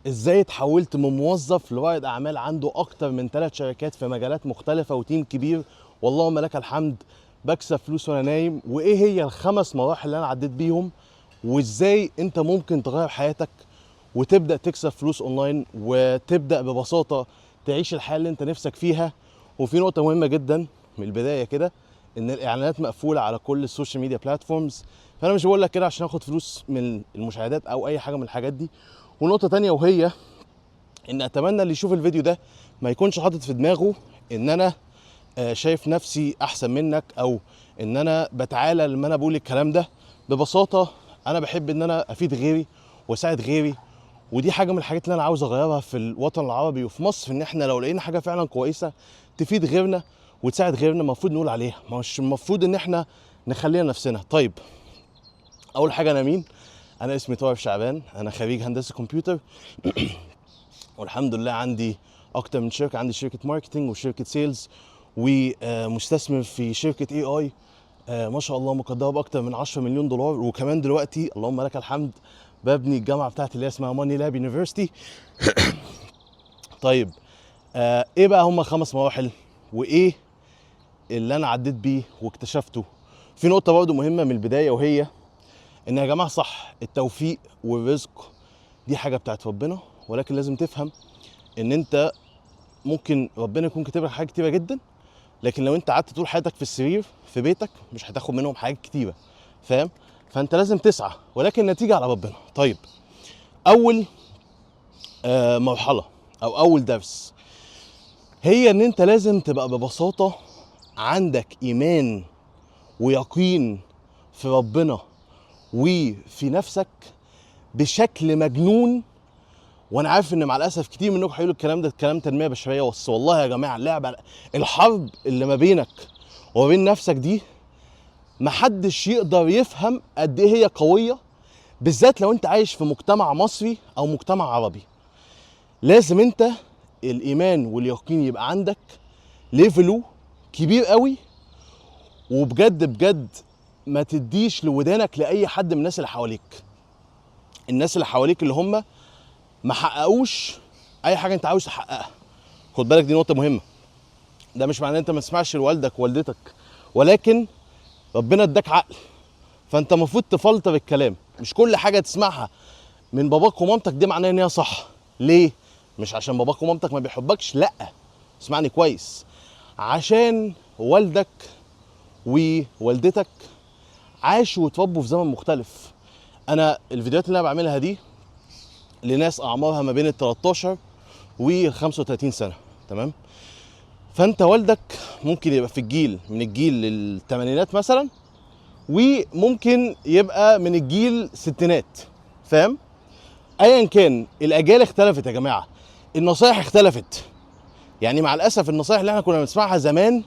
ازاي اتحولت من موظف لرائد اعمال عنده اكتر من 3 شركات في مجالات مختلفه وتيم كبير، واللهم لك الحمد، بكسب فلوس وانا نايم. وايه هي ال5 مراحل اللي انا عديت بيهم، وازاي انت ممكن تغير حياتك وتبدا تكسب فلوس اونلاين وتبدا ببساطه تعيش الحياه اللي انت نفسك فيها. وفي نقطه مهمه جدا من البدايه كده، ان الاعلانات مقفوله على كل السوشيال ميديا بلاتفورمز، فانا مش بقول لك كده عشان اخد فلوس من المشاهدات او اي حاجه من الحاجات دي. ونقطه تانية وهي ان اتمنى اللي يشوف الفيديو ده ما يكونش حاطط في دماغه ان انا شايف نفسي احسن منك، او ان انا بتعالى لما انا بقول الكلام ده. ببساطه انا بحب ان انا افيد غيري واساعد غيري، ودي حاجه من الحاجات اللي انا عاوز اغيرها في الوطن العربي وفي مصر، ان احنا لو لقينا حاجه فعلا كويسه تفيد غيرنا وتساعد غيرنا المفروض نقول عليها، مش المفروض ان احنا نخليها نفسنا. طيب، اول حاجه انا مين؟ انا اسمي طارق شعبان، انا خريج هندسه كمبيوتر والحمد لله عندي اكتر من شركه، عندي شركه ماركتنج وشركه سيلز ومستثمر في شركه اي اي ما شاء الله مقدره باكتر من 10 مليون دولار. وكمان دلوقتي اللهم لك الحمد ببني الجامعه بتاعتي اللي اسمها ماني لاب يونيفرسيتي. طيب، ايه بقى هم 5 مراحل وايه اللي انا عديت بيه واكتشفته؟ في نقطه برضو مهمه من البدايه، وهي ان يا جماعه صح، التوفيق والرزق دي حاجه بتاعت ربنا، ولكن لازم تفهم ان انت ممكن ربنا يكون كاتب لك حاجات كتيره جدا، لكن لو انت قعدت طول حياتك في السرير في بيتك مش هتاخد منهم حاجات كتيره، فاهم؟ فانت لازم تسعى، ولكن النتيجه على ربنا. طيب، اول مرحله او اول درس هي ان انت لازم تبقى ببساطه عندك ايمان ويقين في ربنا وفي نفسك بشكل مجنون. وانا عارف ان مع الاسف كتير منكم هيقولوا الكلام ده كلام تنميه بشريه، بس والله يا جماعه اللعبه، الحرب اللي ما بينك وما بين نفسك دي محدش يقدر يفهم قد ايه هي قويه، بالذات لو انت عايش في مجتمع مصري او مجتمع عربي. لازم انت الايمان واليقين يبقى عندك ليفله كبير قوي، وبجد بجد ما تديش لودانك لاي حد من الناس اللي حواليك. الناس اللي حواليك اللي هم ما حققوش اي حاجه انت عاوز تحققها. خد بالك، دي نقطه مهمه. ده مش معناه ان انت ما تسمعش لوالدك ووالدتك، ولكن ربنا اداك عقل، فانت المفروض تفلتر الكلام. مش كل حاجه تسمعها من باباك ومامتك دي معناها ان هي صح. ليه؟ مش عشان باباك ومامتك ما بيحبكش، لا، اسمعني كويس، عشان والدك ووالدتك عاشوا وتربوا في زمن مختلف. انا الفيديوهات اللي انا بعملها دي لناس اعمارها ما بين ال 13 و 35 سنه، تمام؟ فانت والدك ممكن يبقى في الجيل من الجيل للثمانينات مثلا، وممكن يبقى من الجيل ستينات، فاهم؟ ايا كان الاجيال اختلفت يا جماعه، النصايح اختلفت. يعني مع الاسف النصايح اللي احنا كنا بنسمعها زمان،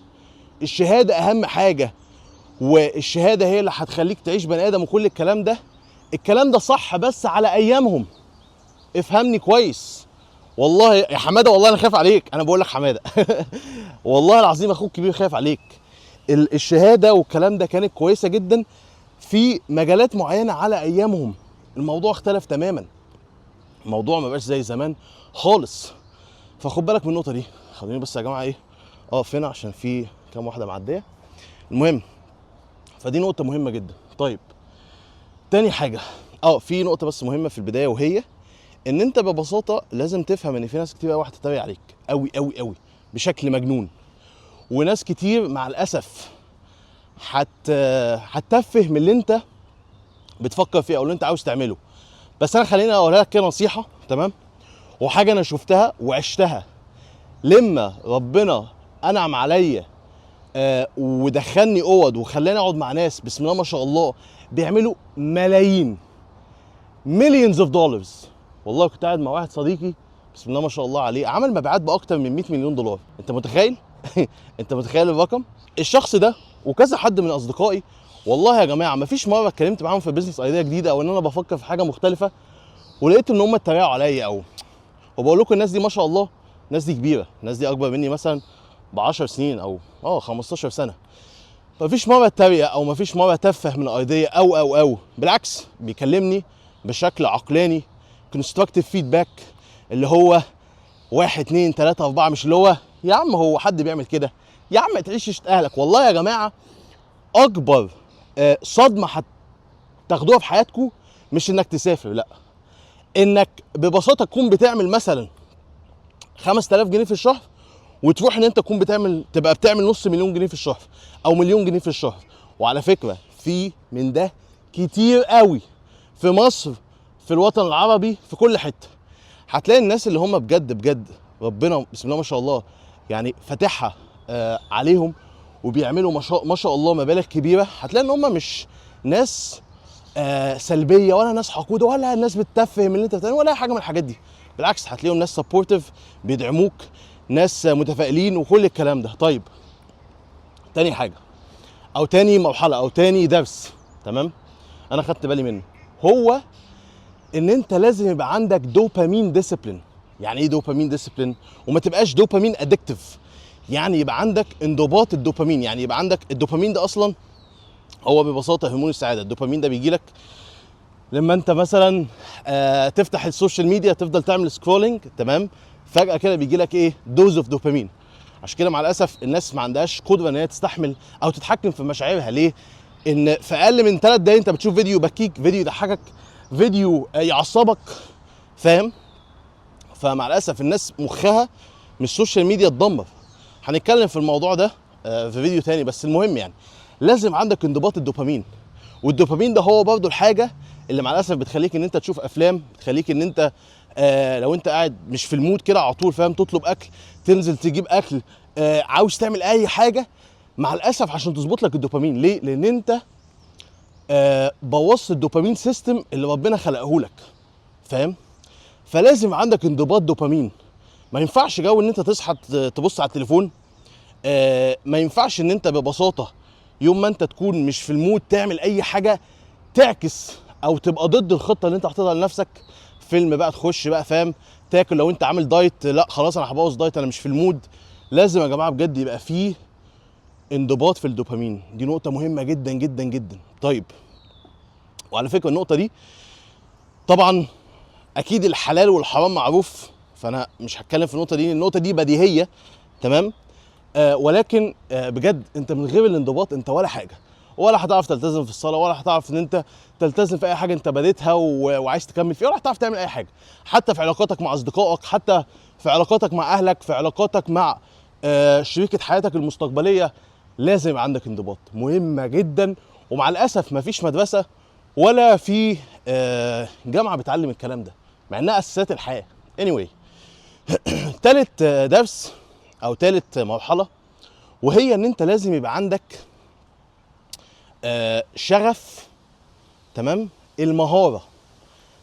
الشهاده اهم حاجه والشهاده هي اللي هتخليك تعيش بني ادم وكل الكلام ده، الكلام ده صح بس على ايامهم. افهمني كويس، والله يا حماده، والله انا خايف عليك، انا بقول لك حماده والله العظيم اخوك كبير خايف عليك. الشهاده والكلام ده كانت كويسه جدا في مجالات معينه على ايامهم. الموضوع اختلف تماما، الموضوع ما بقاش زي زمان خالص. فخد بالك من النقطه دي. خليني بس يا جماعه ايه اقف هنا عشان في كام واحده معديه. المهم، فدي نقطه مهمه جدا. طيب، تاني حاجه، في نقطه بس مهمه في البدايه، وهي ان انت ببساطه لازم تفهم ان في ناس كتير قوي هتتريق عليك قوي قوي قوي بشكل مجنون، وناس كتير مع الاسف هتتفه من اللي انت بتفكر فيه او اللي انت عاوز تعمله. بس انا خليني اقولها لك كده نصيحه، تمام؟ وحاجه انا شفتها وعشتها لما ربنا انعم عليا ودخلني اوض وخلاني اقعد مع ناس بسم الله ما شاء الله بيعملوا ملايين، مليونز اوف دولارز. والله كنت قاعد مع واحد صديقي بسم الله ما شاء الله عليه عمل مبيعات باكتر من 100 مليون دولار. انت متخيل؟ انت متخيل الرقم؟ الشخص ده وكذا حد من اصدقائي، والله يا جماعه ما فيش مره اتكلمت معاهم في بيزنس ايديا جديده او ان انا بفكر في حاجه مختلفه ولقيت ان هم اتريقوا عليا. او وبقول لكم الناس دي ما شاء الله، الناس دي كبيره، الناس دي اكبر مني مثلا ب 10 سنين او 15 سنه. مفيش مره اتريق او مفيش مره تفه من ايديا او بالعكس بيكلمني بشكل عقلاني، كونستراكتيف فيدباك، اللي هو 1 2 3 4، مش اللي هو يا عم هو حد بيعمل كده، يا عم تعيش عيشة اهلك. والله يا جماعه اكبر صدمه هتاخدوها في حياتكم مش انك تسافر، لا، انك ببساطه تكون بتعمل مثلا 5000 جنيه في الشهر، وتروح ان انت تكون تبقى بتعمل نص مليون جنيه في الشهر او مليون جنيه في الشهر. وعلى فكره في من ده كتير قوي في مصر، في الوطن العربي، في كل حته. هتلاقي الناس اللي هم بجد بجد ربنا بسم الله ما شاء الله يعني فاتحها عليهم وبيعملوا ما شاء الله مبالغ كبيره، هتلاقي ان هم مش ناس سلبيه ولا ناس حقوده ولا ناس بتتفهم اللي انت بتعمله ولا حاجه من الحاجات دي. بالعكس هتلاقيهم ناس سبورتيف، بيدعموك، ناس متفائلين وكل الكلام ده. طيب تاني حاجه او تاني مرحله او تاني درس، تمام، انا خدت بالي منه، هو ان انت لازم يبقى عندك دوبامين ديسيبلين. يعني ايه دوبامين ديسيبلين؟ وما تبقاش دوبامين ادكتيف، يعني يبقى عندك انضباط الدوبامين. يعني يبقى عندك الدوبامين ده اصلا هو ببساطه هرمون السعاده. الدوبامين ده بيجي لك لما انت مثلا تفتح السوشيال ميديا، تفضل تعمل سكرولنج، تمام، فجاه كده بيجي لك ايه؟ دوز اوف دوبامين. عشان كده مع الاسف الناس ما عندهاش قدره ان هي تستحمل او تتحكم في مشاعرها. ليه؟ ان في اقل من 3 دقايق انت بتشوف فيديو يبكيك، فيديو يضحكك، فيديو يعصبك، فاهم؟ فمع الاسف الناس مخها من السوشيال ميديا اتدمر. هنتكلم في الموضوع ده في فيديو تاني، بس المهم يعني لازم عندك انضباط الدوبامين. والدوبامين ده هو برضه الحاجه اللي مع الاسف بتخليك ان انت تشوف افلام، بتخليك ان انت لو انت قاعد مش في المود كده على طول، فاهم، تطلب اكل، تنزل تجيب اكل، عاوز تعمل اي حاجه مع الاسف عشان تظبط لك الدوبامين. ليه؟ لان انت بوظت الدوبامين سيستم اللي ربنا خلقه لك، فاهم؟ فلازم عندك انضباط دوبامين. ما ينفعش جو ان انت تصحى تبص على التليفون، ما ينفعش ان انت ببساطه يوم ما انت تكون مش في المود تعمل اي حاجه تعكس او تبقى ضد الخطه اللي انت حاططها لنفسك. فيلم بقى تخش بقى، فاهم، تاكل، لو انت عامل دايت لا خلاص انا هبوظ دايت، انا مش في المود. لازم يا جماعه بجد يبقى فيه انضباط في الدوبامين. دي نقطه مهمه جدا جدا جدا. طيب، وعلى فكره النقطه دي طبعا اكيد الحلال والحرام معروف، فانا مش هتكلم في النقطه دي، النقطه دي بديهيه، تمام، ولكن بجد انت من غير الانضباط انت ولا حاجه، ولا هتعرف تلتزم في الصلاه، ولا هتعرف ان انت تلتزم في اي حاجه انت بديتها وعايز تكمل فيها، ولا هتعرف تعمل اي حاجه، حتى في علاقاتك مع اصدقائك، حتى في علاقاتك مع اهلك، في علاقاتك مع شريكه حياتك المستقبليه. لازم يبقى عندك انضباط، مهمه جدا. ومع الاسف مفيش مدرسه ولا في جامعه بتعلم الكلام ده، مع انها اساسيات الحياه. anyway تالت درس او تالت مرحله، وهي ان انت لازم يبقى عندك شغف، تمام، المهاره،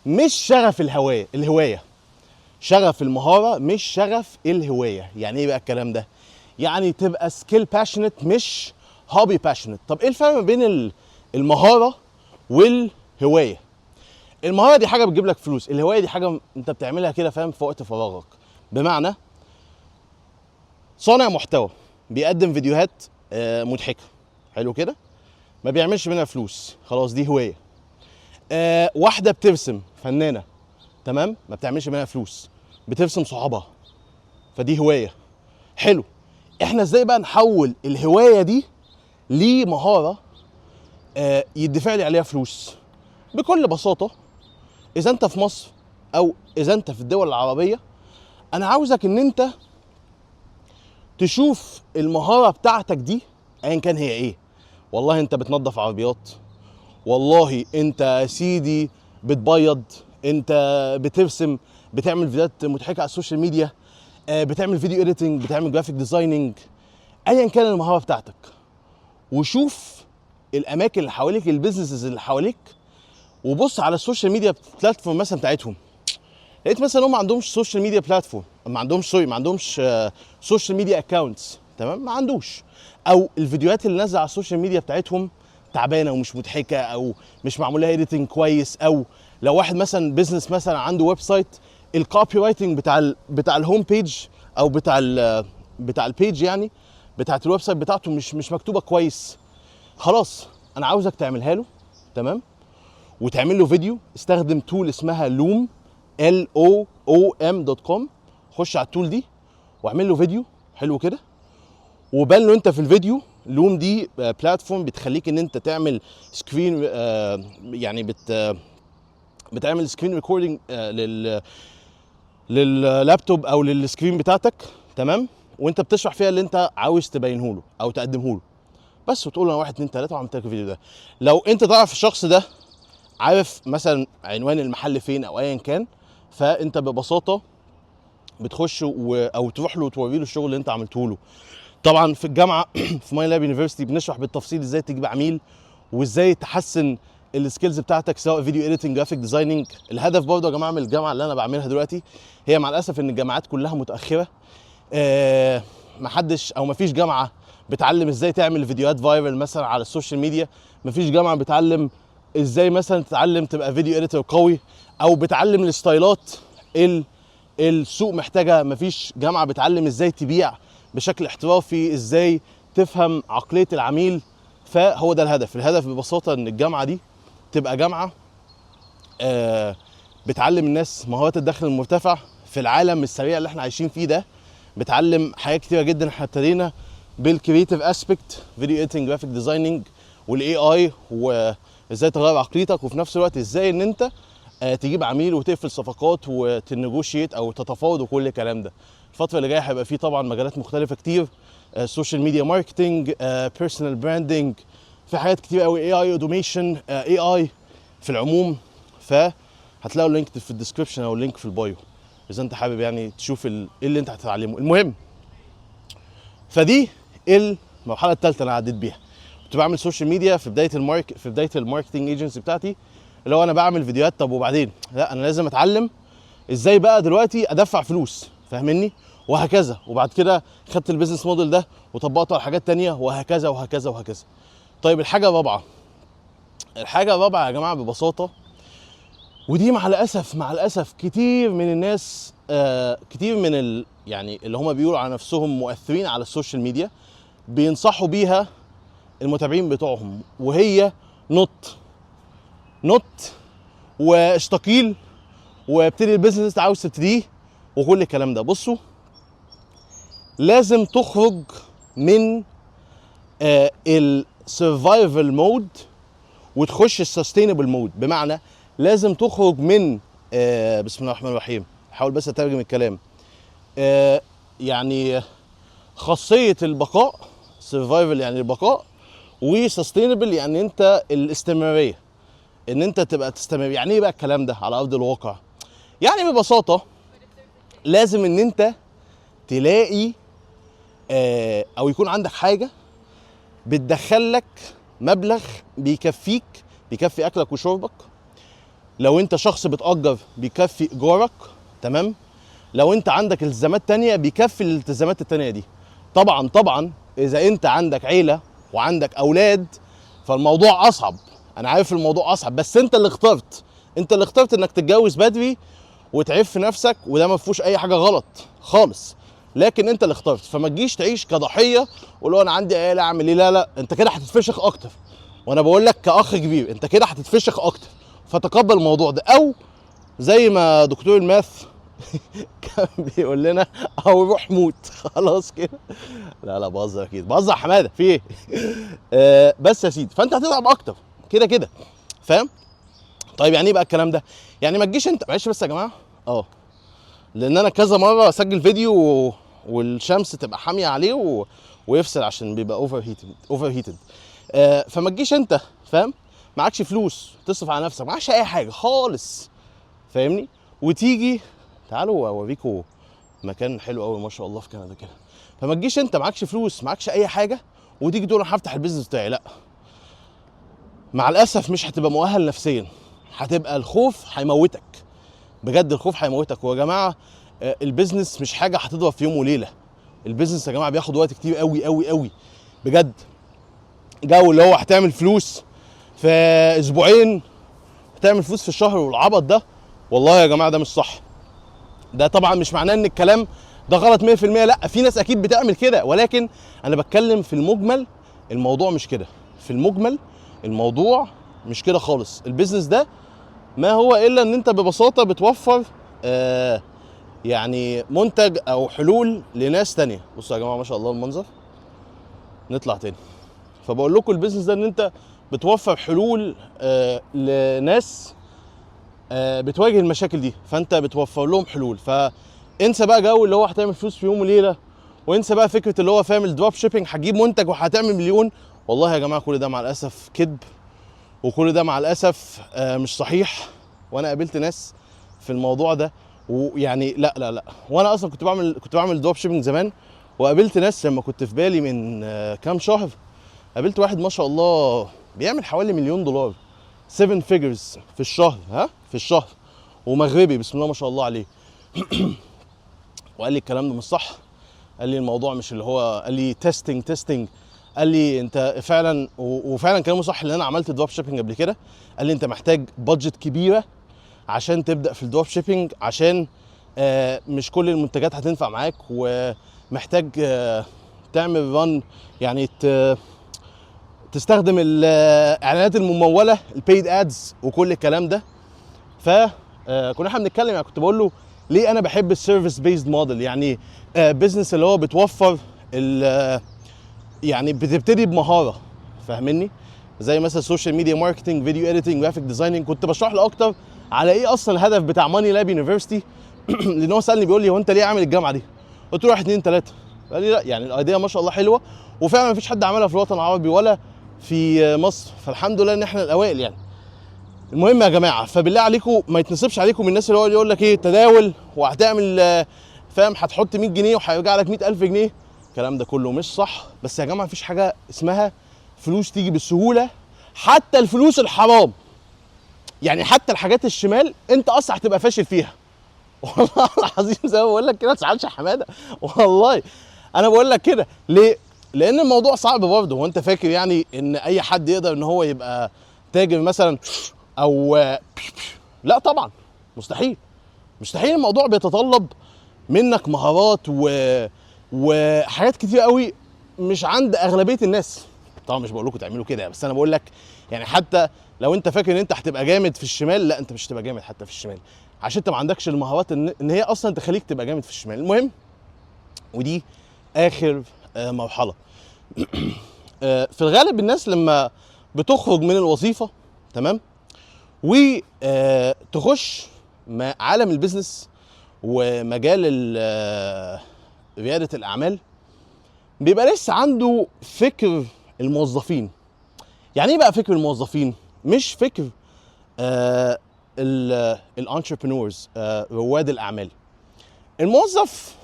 مش شغف الهوايه. شغف المهاره مش شغف الهوايه. يعني ايه بقى الكلام ده؟ يعني تبقى سكيل باشنت مش هوبي باشنت. طب ايه الفرق ما بين المهاره والهوايه؟ المهاره دي حاجه بتجيب لك فلوس، الهوايه دي حاجه انت بتعملها كده، فاهم، في وقت فراغك. بمعنى صانع محتوى بيقدم فيديوهات مضحكه، حلو كده، ما بيعملش منها فلوس، خلاص دي هوايه. واحده بترسم، فنانه، تمام، ما بتعملش منها فلوس، بترسم صحابها، فدي هوايه. حلو، احنا ازاي بقى نحول الهوايه دي لمهاره يدفع لي عليها فلوس؟ بكل بساطه، اذا انت في مصر او اذا انت في الدول العربيه، انا عاوزك ان انت تشوف المهاره بتاعتك دي ايا كان هي ايه. والله انت بتنظف عربيات، والله انت يا سيدي بتبيض، انت بترسم، بتعمل فيديوهات مضحكه على السوشيال ميديا، بتعمل فيديو اديتنج، بتعمل جرافيك ديزايننج، ايا كان المهاره بتاعتك. وشوف الاماكن اللي حواليك، البيزنسز اللي حواليك، وبص على السوشيال ميديا بلاتفورم مثلا بتاعتهم. لقيت مثلا هم ما عندهمش سوشيال ميديا بلاتفورم، ما عندهمش سوشيال ميديا اكونتس، تمام، ما عندوش، او الفيديوهات اللي نازله على السوشيال ميديا بتاعتهم تعبانه ومش مضحكه، او مش معمول لها اديتنج كويس، او لو واحد مثلا بيزنس مثلا عنده ويب سايت، الكوبي رايتنج بتاع الهوم بيج او بتاع البيج، يعني بتاعت الويب سايت بتاعته مش مكتوبه كويس. خلاص انا عاوزك تعملها له، تمام، وتعمل له فيديو. استخدم تول اسمها لوم، loom.com. خش على التول دي واعمل له فيديو حلو كده، وبان له انت في الفيديو. لوم دي بلاتفورم بتخليك ان انت تعمل سكرين، يعني بتعمل سكرين ريكوردنج لللابتوب او للسكرين بتاعتك، تمام؟ وانت بتشرح فيها اللي انت عاوز تبينه له او تقدمه له بس، وتقول له انا 1 2 3 وعملت لك الفيديو ده. لو انت تعرف الشخص ده، عارف مثلا عنوان المحل فين او ايا كان، فانت ببساطه بتخش او تروح له وتوري له الشغل اللي انت عملته له. طبعا في الجامعه في ماي لاب يونيفرستي بنشرح بالتفصيل ازاي تجيب عميل وازاي تحسن السكيلز بتاعتك، سواء فيديو اديتنج، جرافيك ديزايننج. الهدف برضه يا جماعه من الجامعه اللي انا بعملها دلوقتي، هي مع الاسف ان الجامعات كلها متاخره. محدش او مفيش جامعه بتعلم ازاي تعمل فيديوهات فايرال مثلا على السوشيال ميديا، مفيش جامعه بتعلم ازاي مثلا تتعلم تبقى فيديو اديتور قوي، او بتعلم الستايلات السوق محتاجها. مفيش جامعه بتعلم ازاي تبيع بشكل احترافي، ازاي تفهم عقليه العميل. فهو ده الهدف ببساطه ان الجامعه دي تبقى جامعه بتعلم الناس مهارات الدخل المرتفع في العالم السريع اللي احنا عايشين فيه ده. بتعلم حاجات كتيره جدا. احنا ابتدينا بالكرييتيف اسبكت، فيديو اديتنج، جرافيك ديزايننج، والاي اي، وازاي تغير عقليتك، وفي نفس الوقت ازاي ان انت تجيب عميل وتقفل صفقات وتنجوشيت او تتفاوض وكل الكلام ده. الفتره اللي جايه هيبقى فيه طبعا مجالات مختلفه كتير، سوشيال ميديا ماركتنج، بيرسونال براندنج، في حاجات كتير قوي، اي اي اوتوميشن، اي اي في العموم. فهتلاقوا اللينك في الديسكربشن او اللينك في البايو اذا انت حابب يعني تشوف ايه اللي انت هتتعلمه. المهم، فدي المرحله الثالثه انا عديت بيها. كنت بعمل سوشيال ميديا في بدايه الماركتنج ايجنسي بتاعتي، اللي هو انا بعمل فيديوهات. طب وبعدين؟ لا، انا لازم اتعلم ازاي بقى دلوقتي ادفع فلوس، فاهمني؟ وهكذا. وبعد كده خدت البيزنس موديل ده وطبقته على حاجات تانية، وهكذا وهكذا وهكذا. طيب الحاجه الرابعه يا جماعه ببساطه، ودي مع الاسف كتير من الناس، كتير من يعني اللي هم بيقولوا على نفسهم مؤثرين على السوشيال ميديا بينصحوا بيها المتابعين بتوعهم، وهي نط واشتقيل وابتدي البيزنس انت عاوز تبتديه وكل الكلام ده. بصوا، لازم تخرج من السرفايفل مود وتخش السستينبل مود. بمعنى لازم تخرج من بسم الله الرحمن الرحيم، حاول بس اترجم الكلام. يعني خاصيه البقاء، سرفايفل يعني البقاء، وسستينبل يعني انت الاستمراريه، ان انت تبقى تستمر. يعني ايه بقى الكلام ده على ارض الواقع؟ يعني ببساطه لازم ان انت تلاقي او يكون عندك حاجه بتدخلك مبلغ بيكفيك، بيكفي اكلك وشربك. لو انت شخص بتأجر بيكفي ايجارك، تمام؟ لو انت عندك التزامات تانية بيكفي الالتزامات التانية دي. طبعا اذا انت عندك عيلة وعندك اولاد فالموضوع اصعب. انا عارف الموضوع اصعب، بس انت اللي اخترت انك تتجوز بدري وتعيب في نفسك، وده ما فيهوش اي حاجة غلط خالص، لكن انت اللي اخترت. فما تجيش تعيش كضحية ولو انا عندي عيلة اعمل ايه. لا، انت كده هتتفشخ اكتر، وانا بقول لك كأخ كبير انت كده هتتفشخ اكتر. فتقبل الموضوع ده، او زي ما دكتور الماث كان بيقول لنا، او روح موت خلاص كده. لا بهزر، اكيد بهزر حماده، في ايه؟ بس يا سيدي، فانت هتتعب اكتر كده فاهم؟ طيب يعني ايه بقى الكلام ده؟ يعني ما تجيش انت، معلش بس يا جماعه، لان انا كذا مره اسجل فيديو والشمس تبقى حاميه عليه ويفصل عشان بيبقى اوفر هيتد. فما تجيش انت، فاهم؟ معكش فلوس تصرف على نفسك، معكش اي حاجه خالص، فاهمني؟ وتيجي، تعالوا اوريكم مكان حلو قوي ما شاء الله في كندا كده. فما تجيش انت معكش فلوس، معكش اي حاجه، وتيجي تقول انا هفتح البيزنس بتاعي. لا، مع الاسف مش هتبقى مؤهل نفسيا، هتبقى الخوف هيموتك، بجد الخوف هيموتك. ويا جماعه البيزنس مش حاجه هتضرب في يوم وليله. البيزنس يا جماعه بياخد وقت كتير قوي بجد. جو اللي هو هتعمل فلوس في اسبوعين، هتعمل فلوس في الشهر والعبط ده، والله يا جماعه ده مش صح. ده طبعا مش معناه ان الكلام ده غلط 100%، لا، في ناس اكيد بتعمل كده، ولكن انا بتكلم في المجمل. الموضوع مش كده، في المجمل الموضوع مش كده خالص. البيزنس ده ما هو الا ان انت ببساطه بتوفر يعني منتج او حلول لناس تانية. بصوا يا جماعه ما شاء الله المنظر. نطلع تاني. فبقول لكم البيزنس ده ان انت بتوفر حلول لناس بتواجه المشاكل دي، فانت بتوفر لهم حلول. فانسى بقى جو اللي هو هتعمل فلوس في يوم وليله، وانسى بقى فكره اللي هو فاهم الدروب شيبينج هتجيب منتج وهتعمل مليون. والله يا جماعه كل ده مع الاسف كذب، وكل ده مع الاسف مش صحيح. وانا قابلت ناس في الموضوع ده ويعني لا لا لا. وانا اصلا كنت بعمل دروب شيبينج زمان، وقابلت ناس لما كنت في بالي من كام شهر. قابلت واحد ما شاء الله بيعمل حوالي $1,000,000 7 figures في الشهر، في الشهر، ومغربي بسم الله ما شاء الله عليه. وقال لي الكلام ده مش صح. قال لي الموضوع مش اللي هو، قال لي تيستنج. قال لي انت فعلا، وفعلا كلامه صح، اللي انا عملت دروب شيبينج قبل كده. قال لي انت محتاج بادجت كبيره عشان تبدا في الدروب شيبينج، عشان مش كل المنتجات هتنفع معاك، ومحتاج تعمل ران، يعني تستخدم الاعلانات المموله، البيد ادز وكل الكلام ده. فكنا احنا بنتكلم، يعني كنت بقول له ليه انا بحب السيرفيس بيزد موديل، يعني بزنس اللي هو بتوفر يعني بتبتدي بمهاره، فاهمني؟ زي مثلا السوشيال ميديا ماركتنج، فيديو اديتنج، جرافيك ديزايننج. كنت بشرح له اكتر على ايه اصلا الهدف بتاع ماني لاب يونيفرسيتي. لان هو سالني بيقول لي هو انت ليه عامل الجامعه دي؟ قلت له 1 2 3. قال لي لا يعني الايديا ما شاء الله حلوه، وفعلا مفيش حد عملها في الوطن العربي ولا في مصر، فالحمد لله ان احنا الاوائل يعني. المهم يا جماعه، فبالله عليكم ما يتنصبش عليكم من الناس اللي هو يقول لك ايه تداول وهتعمل فاهم، هتحط 100 جنيه وهيرجع لك 100,000 جنيه. الكلام ده كله مش صح. بس يا جماعه مفيش حاجه اسمها فلوس تيجي بالسهوله، حتى الفلوس الحرام، يعني حتى الحاجات الشمال انت اصلا هتبقى فاشل فيها. والله العظيم زي ما بقول لك كده، ما تزعلش يا حماده، والله انا بقول لك كده ليه؟ لان الموضوع صعب برضه. هو انت فاكر يعني ان اي حد يقدر ان هو يبقى تاجر مثلا او لا طبعا، مستحيل. مستحيل. الموضوع بيتطلب منك مهارات وحاجات كتير قوي مش عند اغلبيه الناس. طبعا مش بقول لكم تعملوا كده، بس انا بقول لك يعني حتى لو انت فاكر ان انت هتبقى جامد في الشمال، لا انت مش هتبقى جامد حتى في الشمال، عشان انت ما عندكش المهارات ان هي اصلا تخليك تبقى جامد في الشمال. المهم، ودي اخر مرحله. في الغالب الناس لما بتخرج من الوظيفه، تمام، وتخش عالم البيزنس ومجال رياده الاعمال، بيبقى لسه عنده فكر الموظفين. يعني ايه بقى فكر الموظفين؟ مش فكر الانتربرينورز، رواد الاعمال. الموظف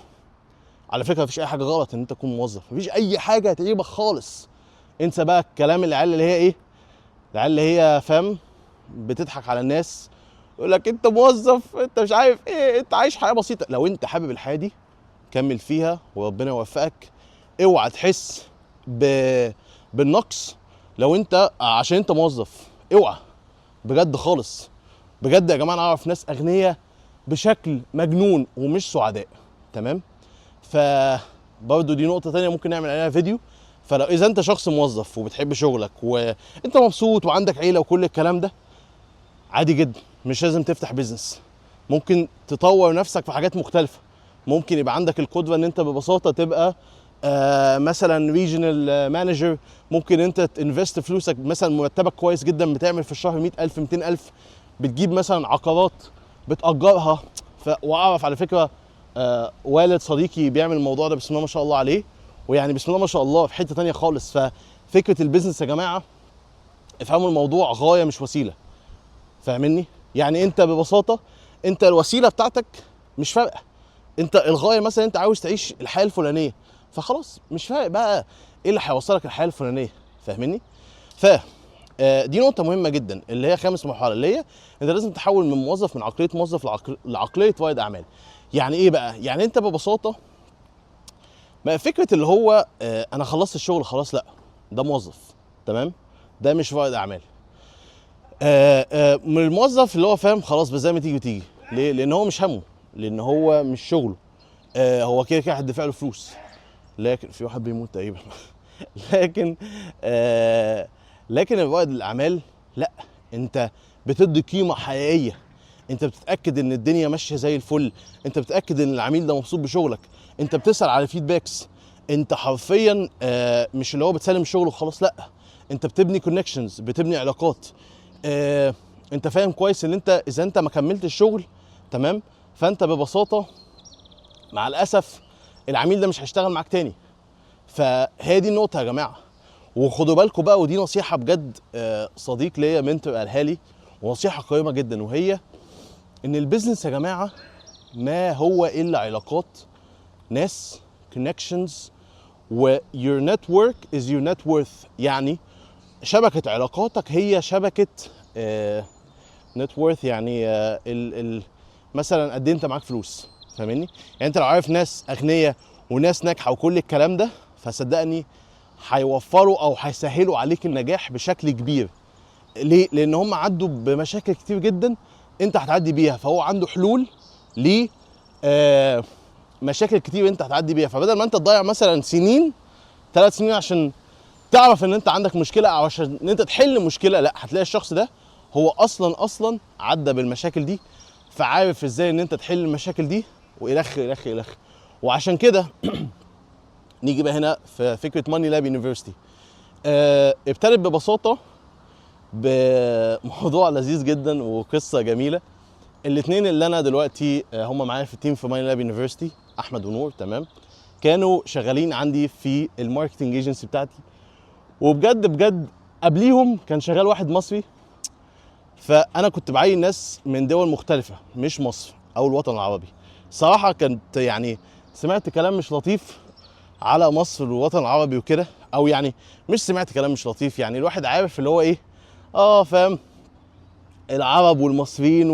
على فكره مفيش اي حاجه غلط ان انت تكون موظف، مفيش اي حاجه هتعيبك خالص. انسى بقى الكلام العيال اللي هي ايه، العيال اللي هي فاهم بتضحك على الناس، يقول لك انت موظف، انت مش عارف ايه، انت عايش حياه بسيطه. لو انت حابب الحياه دي كمل فيها وربنا يوفقك. اوعى تحس بالنقص لو انت عشان انت موظف، اوعى بجد خالص. بجد يا جماعه انا اعرف ناس اغنياء بشكل مجنون ومش سعداء، تمام؟ فبرضه دي نقطه تانية ممكن نعمل عليها فيديو. فلو اذا انت شخص موظف وبتحب شغلك وانت مبسوط وعندك عيله وكل الكلام ده، عادي جدا، مش لازم تفتح بيزنس. ممكن تطور نفسك في حاجات مختلفه. ممكن يبقى عندك القدره ان انت ببساطه تبقى مثلا ريجنال مانجر. ممكن انت تنفست فلوسك، مثلا مرتبك كويس جدا، بتعمل في الشهر 100,000 200,000، بتجيب مثلا عقارات بتأجرها. واعرف على فكره والد صديقي بيعمل الموضوع ده بسم الله ما شاء الله عليه، ويعني بسم الله ما شاء الله في حته تانية خالص. ففكره البيزنس يا جماعه افهموا الموضوع غايه مش وسيله، فاهمني؟ يعني انت ببساطه انت الوسيله بتاعتك مش فارقه. انت الغايه مثلا انت عاوز تعيش الحياه الفلانيه، فخلاص مش فارق بقى ايه اللي هيوصلك الحياه الفلانيه، فاهمني؟ دي نقطه مهمه جدا اللي هي خامس مرحله، اللي هي انت لازم تحول من موظف، من عقليه موظف لعقليه رائد اعمال. يعني ايه بقى؟ يعني انت ببساطه ما فكره اللي هو انا خلصت الشغل خلاص، لا ده موظف، تمام؟ ده مش رائد اعمال. من الموظف اللي هو فاهم خلاص بس زي ما تيجي وتيجي. ليه؟ لان هو مش همه، لان هو مش شغله. هو كده كده هتدفع له فلوس، لكن في واحد بيموت تقريبا. لكن الرائد الاعمال لا، انت بتدي قيمه حقيقيه، انت بتتاكد ان الدنيا ماشيه زي الفل، انت بتتاكد ان العميل ده مبسوط بشغلك، انت بتسال على فيدباكس. انت حرفيا مش اللي هو بتسلم الشغل وخلاص، لا، انت بتبني كونكشنز، بتبني علاقات. انت فاهم كويس ان انت اذا انت ما كملتش الشغل تمام، فانت ببساطه مع الاسف العميل ده مش هيشتغل معاك تاني. فهي دي النقطه يا جماعه. وخدوا بالكم بقى، ودي نصيحه بجد صديق ليا منتور قالها لي، ونصيحه قيمه جدا، وهي ان البيزنس يا جماعه ما هو الا علاقات، ناس، كونكشنز، و your network is your net worth. يعني شبكه علاقاتك هي شبكه net worth، يعني مثلا قد ايه انت معاك فلوس، فاهمني؟ يعني انت لو عارف ناس اغنياء وناس ناجحه وكل الكلام ده، فصدقني هيوفروا او هيسهلوا عليك النجاح بشكل كبير. ليه؟ لان هم عدوا بمشاكل كتير جدا انت هتعدي بيها، فهو عنده حلول ل مشاكل كتير انت هتعدي بيها. فبدل ما انت تضيع مثلا سنين، 3 سنين عشان تعرف ان انت عندك مشكله او عشان ان انت تحل مشكله، لا، هتلاقي الشخص ده هو اصلا عدى بالمشاكل دي، فعارف ازاي ان انت تحل المشاكل دي، والخ الخ الخ. وعشان كده نيجي بقى هنا في فكره ماني لاب يونيفرسيتي. ابتدت ببساطه بموضوع لذيذ جدا وقصه جميله. الاثنين اللي انا دلوقتي هم معايا في التيم في ماني لاب يونيفرسيتي، احمد ونور، تمام، كانوا شغالين عندي في الماركتنج ايجنسي بتاعتي. وبجد بجد قبليهم كان شغال واحد مصري. فانا كنت بعين ناس من دول مختلفه، مش مصر او الوطن العربي. صراحه كنت يعني سمعت كلام مش لطيف على مصر والوطن العربي وكده، او يعني مش سمعت كلام مش لطيف، يعني الواحد عارف اللي هو ايه، فاهم، العرب والمصريين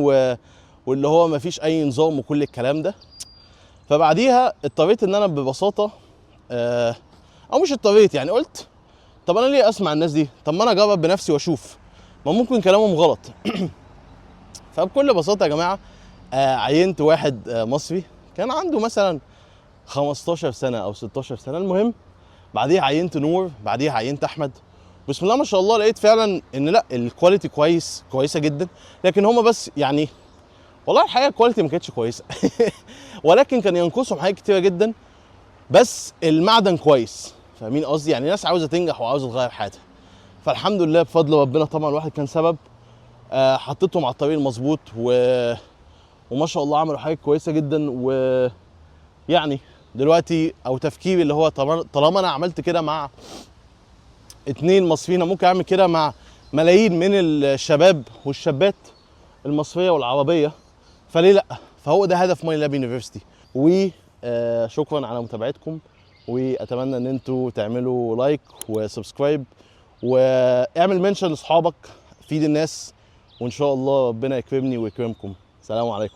واللي هو ما فيش اي نظام وكل الكلام ده. فبعديها اضطريت ان انا ببساطه او مش اضطريت، يعني قلت طب انا ليه اسمع الناس دي؟ طب ما انا اجرب بنفسي واشوف، ما ممكن كلامهم غلط. فبكل بساطه يا جماعه عينت واحد مصري كان عنده مثلا 15 سنه او 16 سنه. المهم بعديها عينت نور، بعديها عينت احمد. بسم الله ما شاء الله، لقيت فعلا ان لا، الكواليتي كويسه جدا، لكن هما بس يعني والله الحقيقه الكواليتي ما كانتش كويسه. ولكن كان ينقصهم حاجات كتيره جدا، بس المعدن كويس، فاهمين قصدي؟ يعني ناس عاوزه تنجح وعاوزه تغير حياتها. فالحمد لله بفضل ربنا، طبعا الواحد كان سبب، حطيتهم على الطريق المظبوط وما شاء الله عملوا حاجات كويسه جدا. ويعني دلوقتي او تفكيري اللي هو طالما انا عملت كده مع 2 مصريين، ممكن اعمل كده مع ملايين من الشباب والشابات المصريه والعربيه، فليه لا؟ فهو ده هدف ماني لاب يونيفرسيتي. وشكرا على متابعتكم، واتمنى ان انتوا تعملوا لايك وسبسكرايب واعمل منشن لاصحابك، فيد الناس، وان شاء الله ربنا يكرمني ويكرمكم. سلام عليكم.